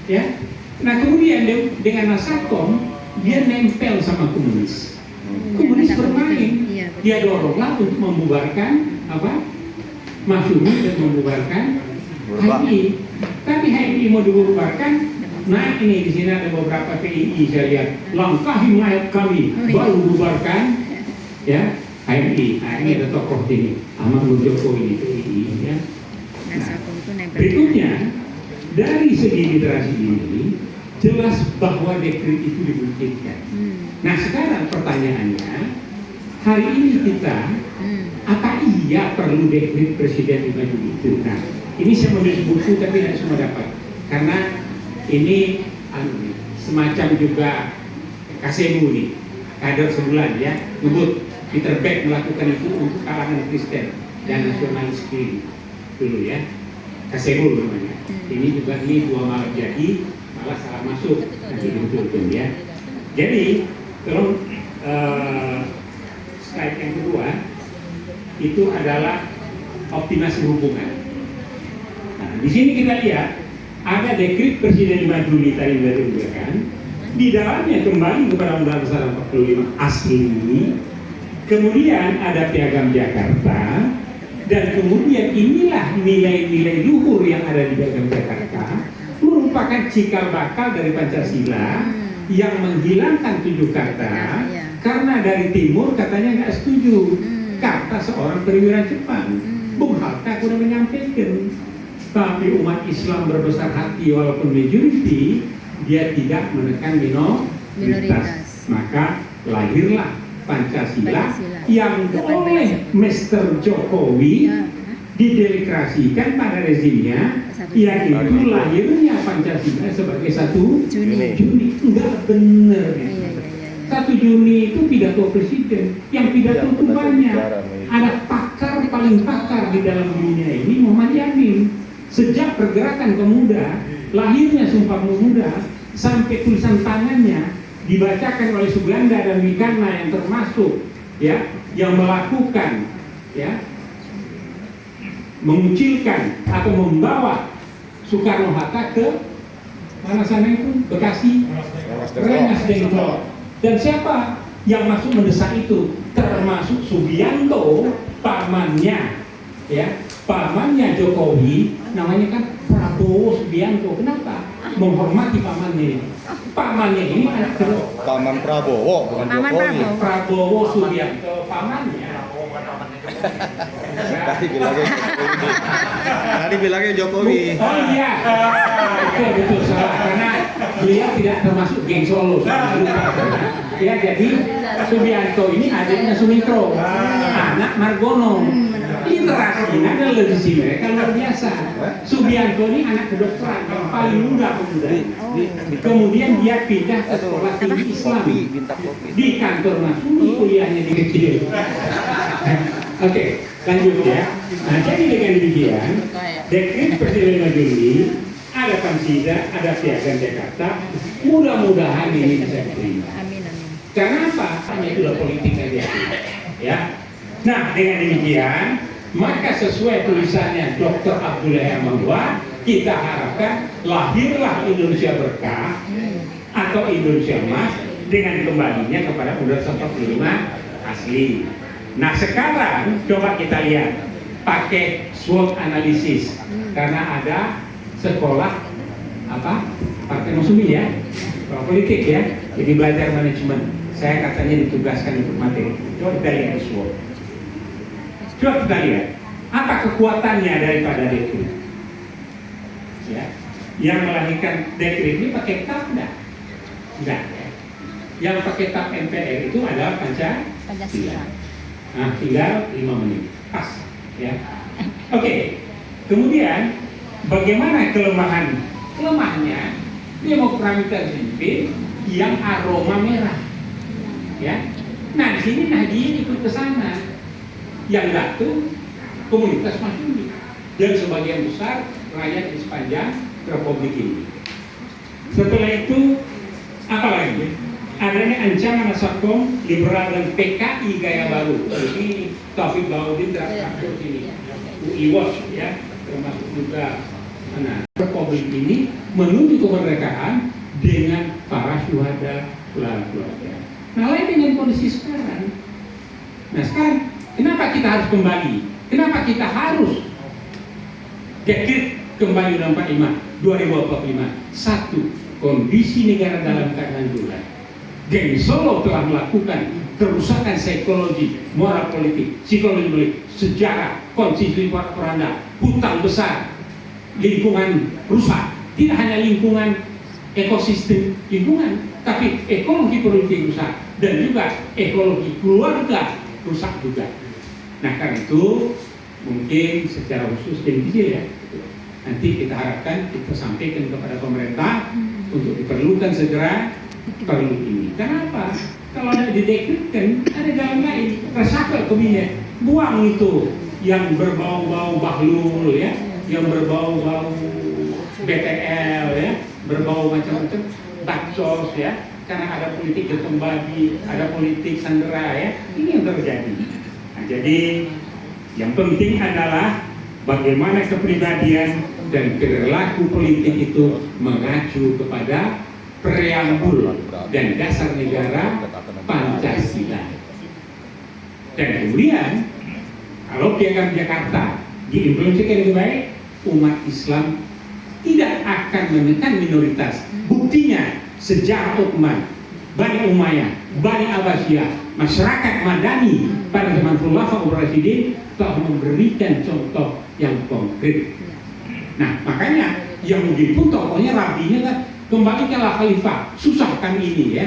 ya. Nah kemudian dengan Nasacom dia nempel sama komunis. Komunis bermain, dia doronglah untuk membubarkan apa? Masyumi dan membubarkan HMI. Tapi HMI mau dibubarkan, nah ini di sini ada beberapa PII saya lihat langkah himayat kami baru bubarkan ya HMI. Nah ini ada tokoh ini Ahmad Mujoko ini PII ya. Nah, berikutnya dari segi literasi ini jelas bahwa dekret itu dimungkinkan. Nah sekarang pertanyaannya, hari ini kita apa iya perlu dekret presiden di maju itu? Nah ini saya menulis buku tapi tidak semua dapat karena ini semacam juga kasemu nih kader sebulan ya ngebut Peter Beck melakukan itu untuk kalangan Kristen dan nasionalis kiri dulu ya kasemu namanya. Ini juga ini 2 malam jadi malah salah masuk nanti betul ya. Jadi kalau slide yang kedua itu adalah optimasi hubungan. Nah, di sini kita lihat ada dekret Presiden 5 Juli tadi dilakukan. Di dalamnya kembali kepada Undang-Undang 45 asli. Kemudian ada Piagam Jakarta dan kemudian inilah nilai-nilai luhur yang ada di Piagam Jakarta merupakan cikal bakal dari Pancasila yang menghilangkan 7 kata karena dari timur katanya nggak setuju kata seorang perwira Jepang. Bung Hatta sudah menyampaikan, tapi umat Islam berbesar hati walaupun majority dia tidak menekan minoritas. Maka lahirlah Pancasila yang oleh Mr. Jokowi dideklarasikan pada rezimnya, yaitu lahirnya Pancasila sebagai 1 Juni. Enggak benar. 1 Juni itu pidato presiden, yang pidato itu banyak. Ada pakar, paling pakar di dalam dunia ini, Muhammad Yamin. Sejak pergerakan pemuda, lahirnya Sumpah Pemuda, sampai tulisan tangannya dibacakan oleh Suganda dan Wikana yang termasuk ya, yang melakukan ya, mengucilkan atau membawa Soekarno Hatta ke mana sana itu Bekasi, Rengas Dengklok. Dan siapa yang masuk mendesak itu? Termasuk Subianto, pamannya, ya, pamannya Jokowi, namanya kan Prabowo Subianto. Kenapa? Menghormati pamannya ini. Pamannya ini anak kedua. Paman Prabowo, bukan Jokowi. Prabowo Subianto, pamannya. Tadi bilangnya Jokowi. Oh iya, betul salah karena beliau tidak termasuk geng Solo. Ya jadi Subianto ini adiknya Sumitro, anak Margono. Literasinya dan legisi mereka luar biasa. Subianto ini anak kedokteran yang paling muda pemuda. Kemudian dia pindah ke sekolah tinggi Islam di kantor Masumi, kuliahnya di kecil. Oke, lanjut ya. Nah, jadi dengan demikian, dekret Presiden 5 Juli, ada Pancasila, ada Piagam Jakarta, mudah-mudahan ini bisa diterima. Karena apa? Hanya itulah politik saja. Ya. Nah, dengan demikian, maka sesuai tulisannya Dr. Abdullah Mahwa, kita harapkan lahirlah Indonesia berkah atau Indonesia emas dengan kembalinya kepada Undang-Undang 45 asli. Nah sekarang coba kita lihat pakai SWOT analisis karena ada sekolah apa Partai Masumi ya, politik ya, jadi belajar manajemen. Saya katanya ditugaskan untuk materi. Coba kita lihat SWOT. Coba kita lihat apa kekuatannya daripada dekret. Ya, yang melahirkan dekret ini pakai TAP enggak? Enggak. Ya. Yang pakai TAP MPR itu adalah Pancasila. Nah, tinggal 5 menit. Pas. Ya. Oke. Kemudian bagaimana kelemahan? Kelemahannya demokrasi sipil yang aroma merah. Ya. Nah, di sini Nahdien ikut ke sana. Yang satu komunitas Masyumi dan sebagian besar rakyat di sepanjang Republik ini. Setelah itu apa lagi? Adanya ancaman Nasacom, liberal dan PKI gaya baru. Ini Taufik Baudin termasuk ini. UI Watch ya, termasuk juga Nah, Republik ini menuju kemerdekaan dengan para syuhada keluarga. Nah, lain dengan kondisi sekarang. Nah, sekarang kenapa kita harus kembali? Kenapa kita harus dekret kembali Undang-Undang 45 2045? Satu, kondisi negara dalam keadaan darurat. Geng Solo telah melakukan kerusakan psikologi, moral politik, psikologi politik, sejarah, konstitusi poranda, hutang besar, lingkungan rusak. Tidak hanya lingkungan ekosistem lingkungan, tapi ekologi politik rusak dan juga ekologi keluarga rusak juga. Nah, karena itu mungkin secara khusus dan kecil ya, nanti kita harapkan kita sampaikan kepada pemerintah untuk diperlukan segera perlu ini. Kenapa? Kalau ada didekretkan, ada jalan lain. Resapel kabinet, buang itu yang berbau-bau bahlul ya, yang berbau-bau BTL ya, berbau macam-macam baksos ya, karena ada politik getong babi, ada politik sandera ya, ini yang terjadi. Nah, jadi yang penting adalah bagaimana kepribadian dan perilaku politik itu mengacu kepada preambul dan dasar negara Pancasila. Dan kemudian kalau Piagam Jakarta diimplementasikan dengan baik, umat Islam tidak akan menekan minoritas. Buktinya sejak Utsman, Bani Umayyah, Bani Abbasiyah, masyarakat Madani pada zaman Khulafaur Rasyidin telah memberikan contoh yang konkret. Nah, makanya yang begitu tokohnya rabinya kan kembalikanlah khalifah, susah kan ini ya.